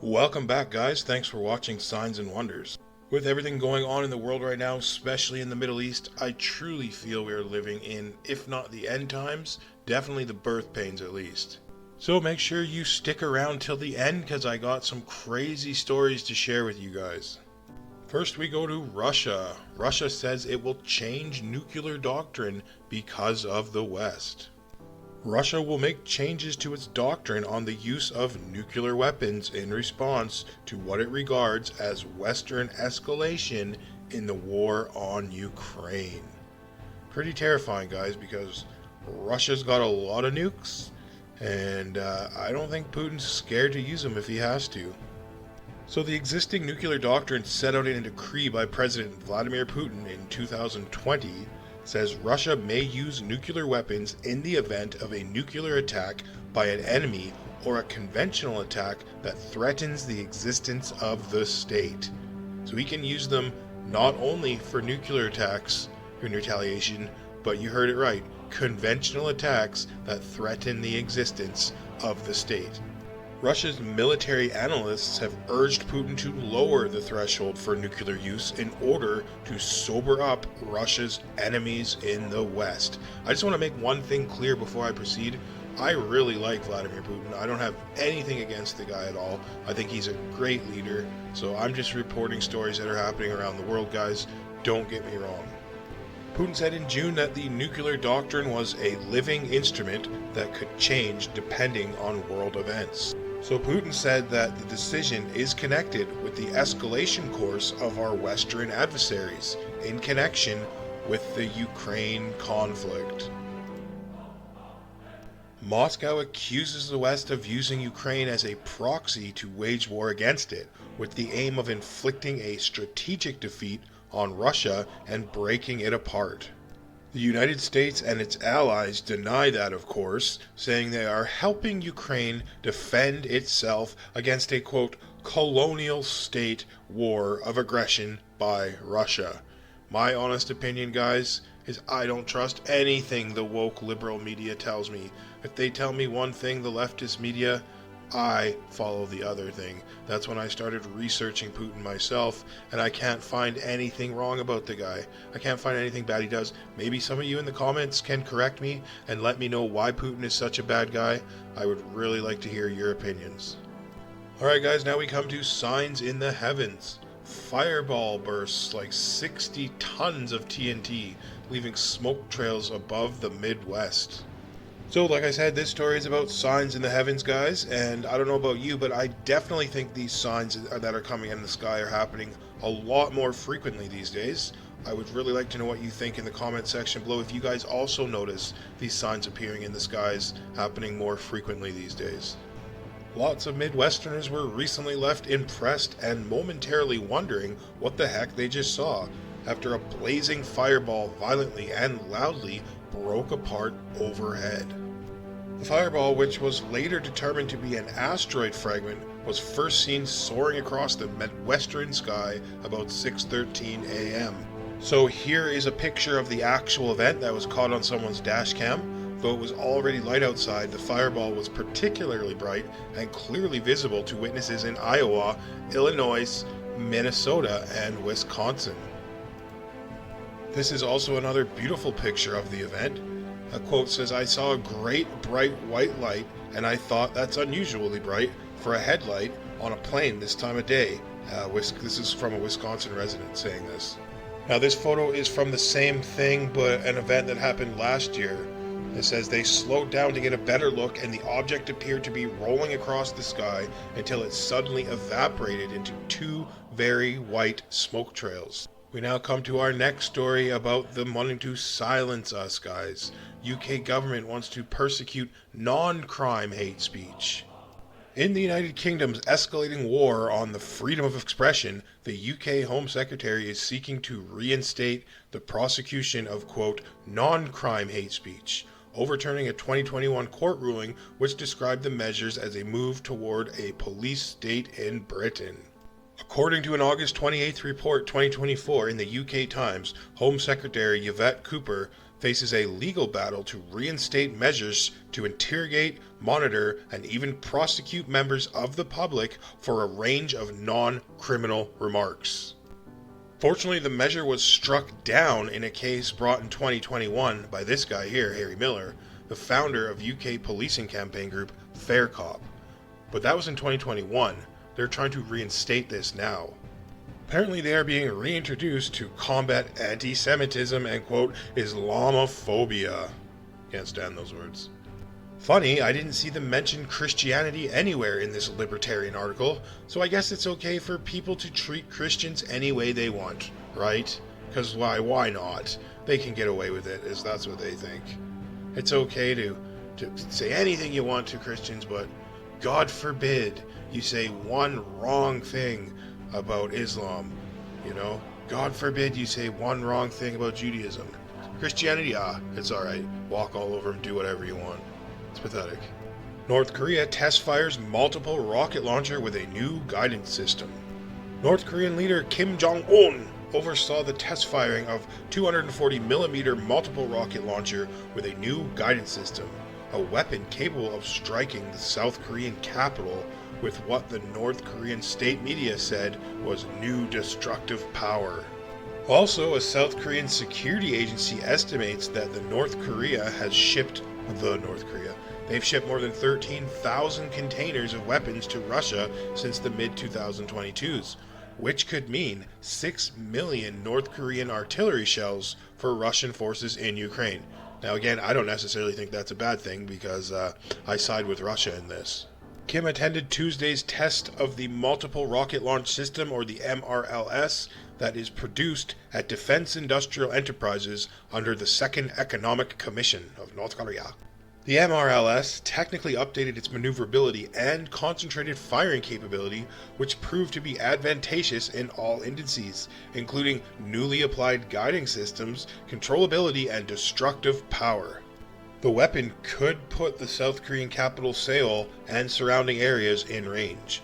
Welcome back, guys. Thanks for watching Signs and Wonders. With everything going on in the world right now, especially in the Middle East, I truly feel we are living in, if not the end times, definitely the birth pains at least. So make sure you stick around till the end because I got some crazy stories to share with you guys. First we go to Russia. Russia says it will change nuclear doctrine because of the West. Russia will make changes to its doctrine on the use of nuclear weapons in response to what it regards as Western escalation in the war on Ukraine. Pretty terrifying, guys, because Russia's got a lot of nukes, and I don't think Putin's scared to use them if he has to. So the existing nuclear doctrine set out in a decree by President Vladimir Putin in 2020 says Russia may use nuclear weapons in the event of a nuclear attack by an enemy or a conventional attack that threatens the existence of the state. So he can use them not only for nuclear attacks in retaliation, but you heard it right, conventional attacks that threaten the existence of the state. Russia's military analysts have urged Putin to lower the threshold for nuclear use in order to sober up Russia's enemies in the West. I just want to make one thing clear before I proceed. I really like Vladimir Putin. I don't have anything against the guy at all. I think he's a great leader. So I'm just reporting stories that are happening around the world, guys. Don't get me wrong. Putin said in June that the nuclear doctrine was a living instrument that could change depending on world events. So Putin said that the decision is connected with the escalation course of our Western adversaries in connection with the Ukraine conflict. Moscow accuses the West of using Ukraine as a proxy to wage war against it, with the aim of inflicting a strategic defeat on Russia and breaking it apart. The United States and its allies deny that, of course, saying they are helping Ukraine defend itself against a, quote, colonial state war of aggression by Russia. My honest opinion, guys, is I don't trust anything the woke liberal media tells me. If they tell me one thing, the leftist media, I follow the other thing. That's when I started researching Putin myself, and I can't find anything wrong about the guy. I can't find anything bad he does. Maybe some of you in the comments can correct me and let me know why Putin is such a bad guy. I would really like to hear your opinions. Alright guys, now we come to signs in the heavens. Fireball bursts like 60 tons of TNT, leaving smoke trails above the Midwest. So, like I said, this story is about signs in the heavens, guys, and I don't know about you, but I definitely think these signs that are coming in the sky are happening a lot more frequently these days. I would really like to know what you think in the comment section below if you guys also notice these signs appearing in the skies happening more frequently these days. Lots of Midwesterners were recently left impressed and momentarily wondering what the heck they just saw after a blazing fireball violently and loudly broke apart overhead. The fireball, which was later determined to be an asteroid fragment, was first seen soaring across the Midwestern sky about 6:13 a.m. So here is a picture of the actual event that was caught on someone's dash cam. Though it was already light outside, the fireball was particularly bright and clearly visible to witnesses in Iowa, Illinois, Minnesota, and Wisconsin. This is also another beautiful picture of the event. A quote says, "I saw a great bright white light and I thought that's unusually bright for a headlight on a plane this time of day." This is from a Wisconsin resident saying this. Now this photo is from the same thing, but an event that happened last year. It says they slowed down to get a better look and the object appeared to be rolling across the sky until it suddenly evaporated into two very white smoke trails. We now come to our next story about them wanting to silence us, guys. UK government wants to persecute non-crime hate speech. In the United Kingdom's escalating war on the freedom of expression, the UK Home Secretary is seeking to reinstate the prosecution of, quote, non-crime hate speech, overturning a 2021 court ruling which described the measures as a move toward a police state in Britain. According to an August 28th report 2024 in the UK Times, Home Secretary Yvette Cooper faces a legal battle to reinstate measures to interrogate, monitor, and even prosecute members of the public for a range of non-criminal remarks. Fortunately, the measure was struck down in a case brought in 2021 by this guy here, Harry Miller, the founder of UK policing campaign group Fair Cop. But that was in 2021. They're trying to reinstate this now. Apparently they are being reintroduced to combat anti-Semitism and, quote, Islamophobia. Can't stand those words. Funny, I didn't see them mention Christianity anywhere in this libertarian article, so I guess it's okay for people to treat Christians any way they want, right? Because why not? They can get away with it, as that's what they think. It's okay to say anything you want to Christians, but God forbid you say one wrong thing about Islam, you know? God forbid you say one wrong thing about Judaism. Christianity, it's alright. Walk all over them, do whatever you want. It's pathetic. North Korea test fires multiple rocket launcher with a new guidance system. North Korean leader Kim Jong-un oversaw the test firing of 240mm multiple rocket launcher with a new guidance system, a weapon capable of striking the South Korean capital with what the North Korean state media said was new destructive power. Also, a South Korean security agency estimates that they've shipped more than 13,000 containers of weapons to Russia since the mid-2022s, which could mean 6 million North Korean artillery shells for Russian forces in Ukraine. Now again, I don't necessarily think that's a bad thing because I side with Russia in this. Kim attended Tuesday's test of the Multiple Rocket Launch System, or the MRLS, that is produced at Defense Industrial Enterprises under the Second Economic Commission of North Korea. The MRLS technically updated its maneuverability and concentrated firing capability, which proved to be advantageous in all indices, including newly applied guiding systems, controllability, and destructive power. The weapon could put the South Korean capital Seoul and surrounding areas in range.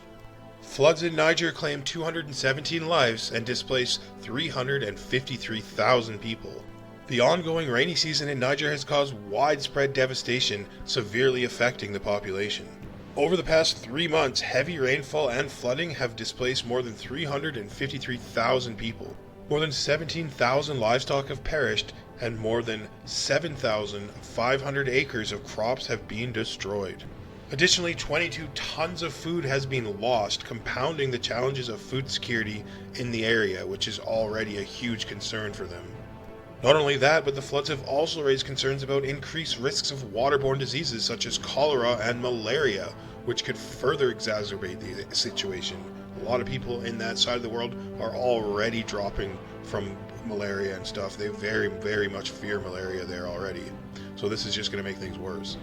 Floods in Niger claimed 217 lives and displaced 353,000 people. The ongoing rainy season in Niger has caused widespread devastation, severely affecting the population. Over the past 3 months, heavy rainfall and flooding have displaced more than 353,000 people. More than 17,000 livestock have perished, and more than 7,500 acres of crops have been destroyed. Additionally, 22 tons of food has been lost, compounding the challenges of food security in the area, which is already a huge concern for them. Not only that, but the floods have also raised concerns about increased risks of waterborne diseases such as cholera and malaria, which could further exacerbate the situation. A lot of people in that side of the world are already dropping from malaria and stuff. They very, very much fear malaria there already. So this is just going to make things worse.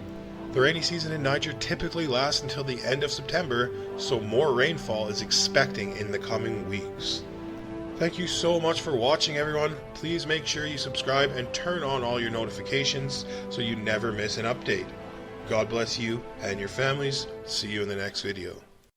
The rainy season in Niger typically lasts until the end of September, so more rainfall is expecting in the coming weeks. Thank you so much for watching, everyone. Please make sure you subscribe and turn on all your notifications so you never miss an update. God bless you and your families. See you in the next video.